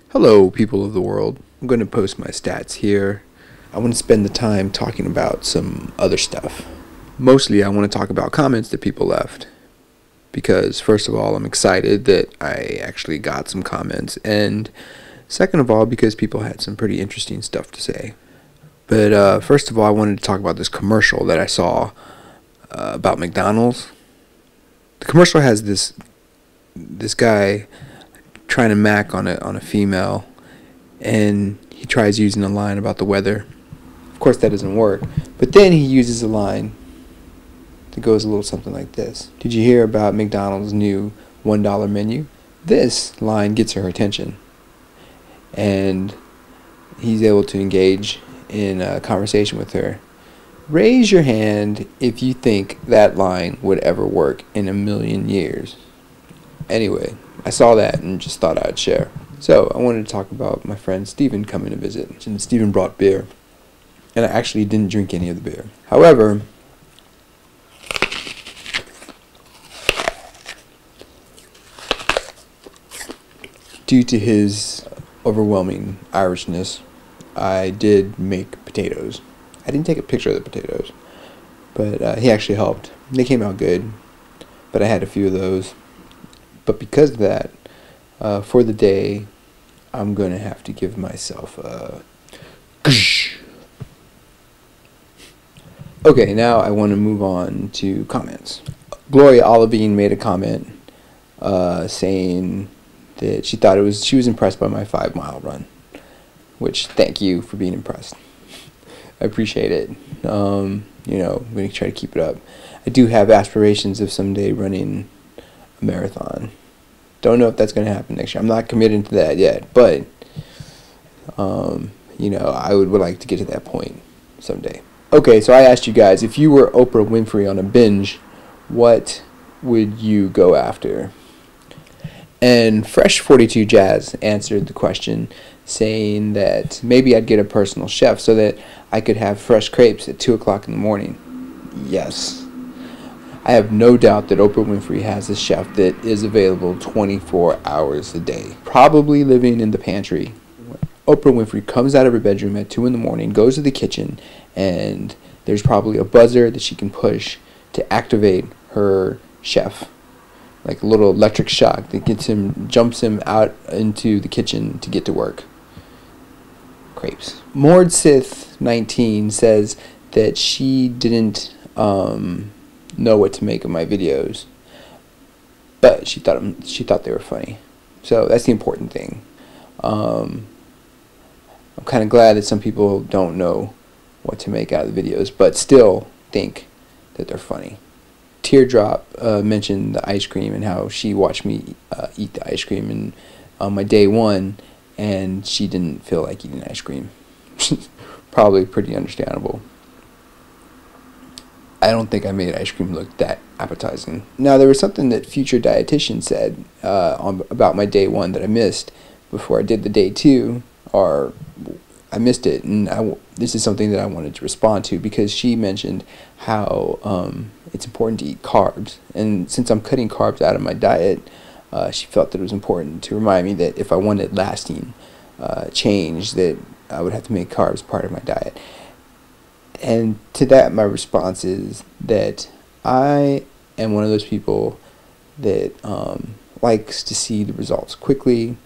Hello, people of the world. I'm going to post my stats here. I want to spend the time talking about some other stuff. Mostly, I want to talk about comments that people left. Because, first of all, I'm excited that I actually got some comments. And second of all, because people had some pretty interesting stuff to say. But first of all, I wanted to talk about this commercial that I saw about McDonald's. The commercial has this guy trying to mac on a female, and he tries using a line about the weather. Of course, that doesn't work. But then he uses a line that goes a little something like this. Did you hear about McDonald's new $1 menu? This line gets her attention, and he's able to engage in a conversation with her. Raise your hand if you think that line would ever work in a million years. Anyway, I saw that and just thought I'd share. So, I wanted to talk about my friend Steven coming to visit. And Steven brought beer. And I actually didn't drink any of the beer. However, due to his overwhelming Irishness, I did make potatoes. I didn't take a picture of the potatoes, but he actually helped. They came out good, but I had a few of those. But because of that, for the day, I'm going to have to give myself a... Okay, now I want to move on to comments. Gloria Olivine made a comment saying that she was impressed by my 5-mile run, which, thank you for being impressed. I appreciate it. I'm going to try to keep it up. I do have aspirations of someday running a marathon. Don't know if that's going to happen next year. I'm not committing to that yet, but I would like to get to that point someday. Okay, so I asked you guys, if you were Oprah Winfrey on a binge, what would you go after? And Fresh 42 Jazz answered the question, saying that maybe I'd get a personal chef so that I could have fresh crepes at 2 o'clock in the morning. Yes. I have no doubt that Oprah Winfrey has a chef that is available 24 hours a day, probably living in the pantry. Oprah Winfrey comes out of her bedroom at 2 in the morning, goes to the kitchen, and there's probably a buzzer that she can push to activate her chef, like a little electric shock that jumps him out into the kitchen to get to work. Crepes. Mord Sith 19 says that she didn't know what to make of my videos, but she thought they were funny. So that's the important thing. I'm kind of glad that some people don't know what to make out of the videos, but still think that they're funny. Teardrop mentioned the ice cream and how she watched me eat the ice cream and on my day 1, and she didn't feel like eating ice cream. Probably pretty understandable. I don't think I made ice cream look that appetizing. Now, there was something that Future Dietitian said about my day 1 that I missed before I did the day 2, or I missed it, and this is something that I wanted to respond to, because she mentioned how it's important to eat carbs, and since I'm cutting carbs out of my diet, she felt that it was important to remind me that if I wanted lasting change, that I would have to make carbs part of my diet. And to that, my response is that I am one of those people that likes to see the results quickly,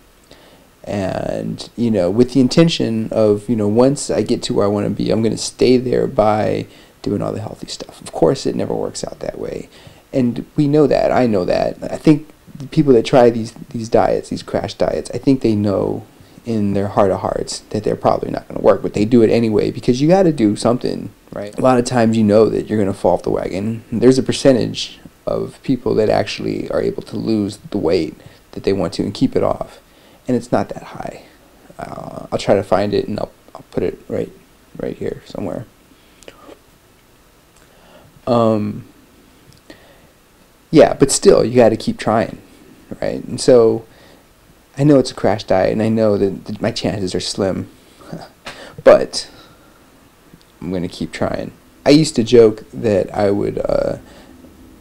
and with the intention of once I get to where I want to be, I'm going to stay there by doing all the healthy stuff. Of course, it never works out that way, and we know that. I know that. I think the people that try these diets, these crash diets, I think they know in their heart of hearts that they're probably not going to work, but they do it anyway because you got to do something, right? A lot of times that you're going to fall off the wagon. There's a percentage of people that actually are able to lose the weight that they want to and keep it off, and it's not that high. I'll try to find it, and I'll put it right here somewhere. Yeah, but still, you got to keep trying, right? And so I know it's a crash diet, and I know that my chances are slim, but I'm going to keep trying. I used to joke that I would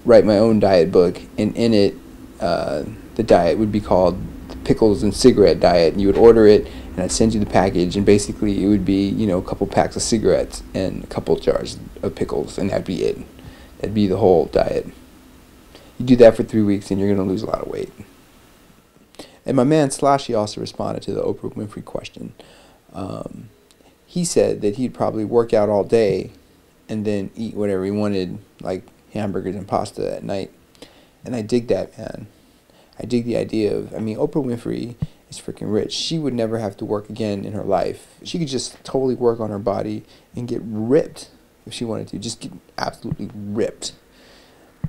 write my own diet book, and in it, the diet would be called pickles and cigarette diet, and you would order it, and I'd send you the package, and basically it would be, you know, a couple packs of cigarettes and a couple jars of pickles, and that'd be it. That'd be the whole diet. You do that for 3 weeks, and you're going to lose a lot of weight. And my man Slashy also responded to the Oprah Winfrey question. He said that he'd probably work out all day and then eat whatever he wanted, like hamburgers and pasta at night. And I dig that, man. I dig the idea of, I mean, Oprah Winfrey is freaking rich. She would never have to work again in her life. She could just totally work on her body and get ripped if she wanted to. Just get absolutely ripped. I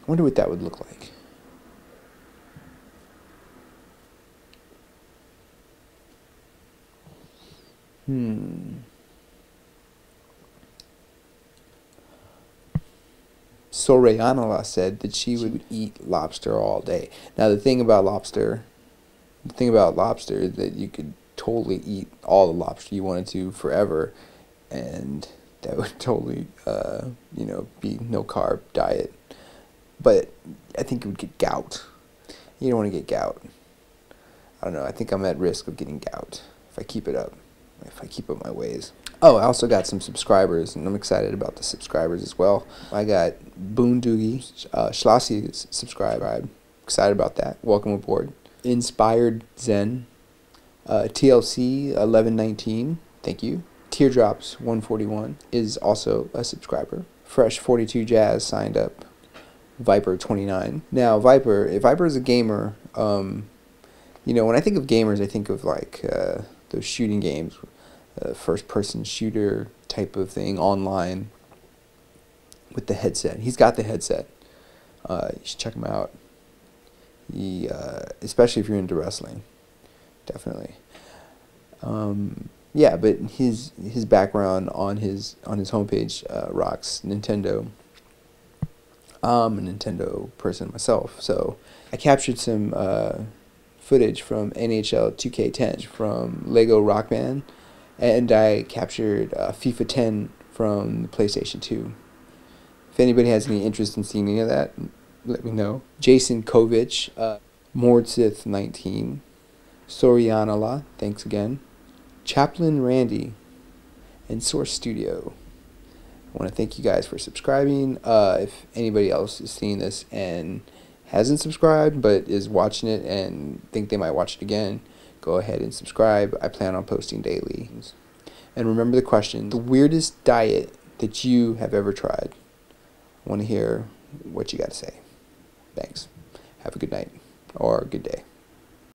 wonder what that would look like. Sorianola said that she would eat lobster all day. Now the thing about lobster is that you could totally eat all the lobster you wanted to forever, and that would totally, you know, be no carb diet. But I think you would get gout. You don't want to get gout. I don't know. I think I'm at risk of getting gout if I keep it up. If I keep up my ways. Oh, I also got some subscribers, and I'm excited about the subscribers as well. I got Boondoogie, Schlossy subscribed. I'm excited about that. Welcome aboard. Inspired Zen, TLC 1119, thank you. Teardrops 141 is also a subscriber. Fresh 42 Jazz signed up. Viper 29. Now Viper, if Viper is a gamer, you know, when I think of gamers, I think of like those shooting games, first-person shooter type of thing online with the headset. He's got the headset. You should check him out. He, especially if you're into wrestling, definitely. Yeah, but his background on his homepage rocks Nintendo. I'm a Nintendo person myself, so I captured some footage from NHL 2K10 from Lego Rock Band. And I captured FIFA 10 from the PlayStation 2. If anybody has any interest in seeing any of that, let me know. Jason Kovich, Mordsith 19, Sorianola, thanks again, Chaplain Randy, and Source Studio. I want to thank you guys for subscribing. If anybody else is seeing this and hasn't subscribed but is watching it and think they might watch it again, go ahead and subscribe. I plan on posting daily. And remember the question, the weirdest diet that you have ever tried. I want to hear what you got to say. Thanks. Have a good night or a good day.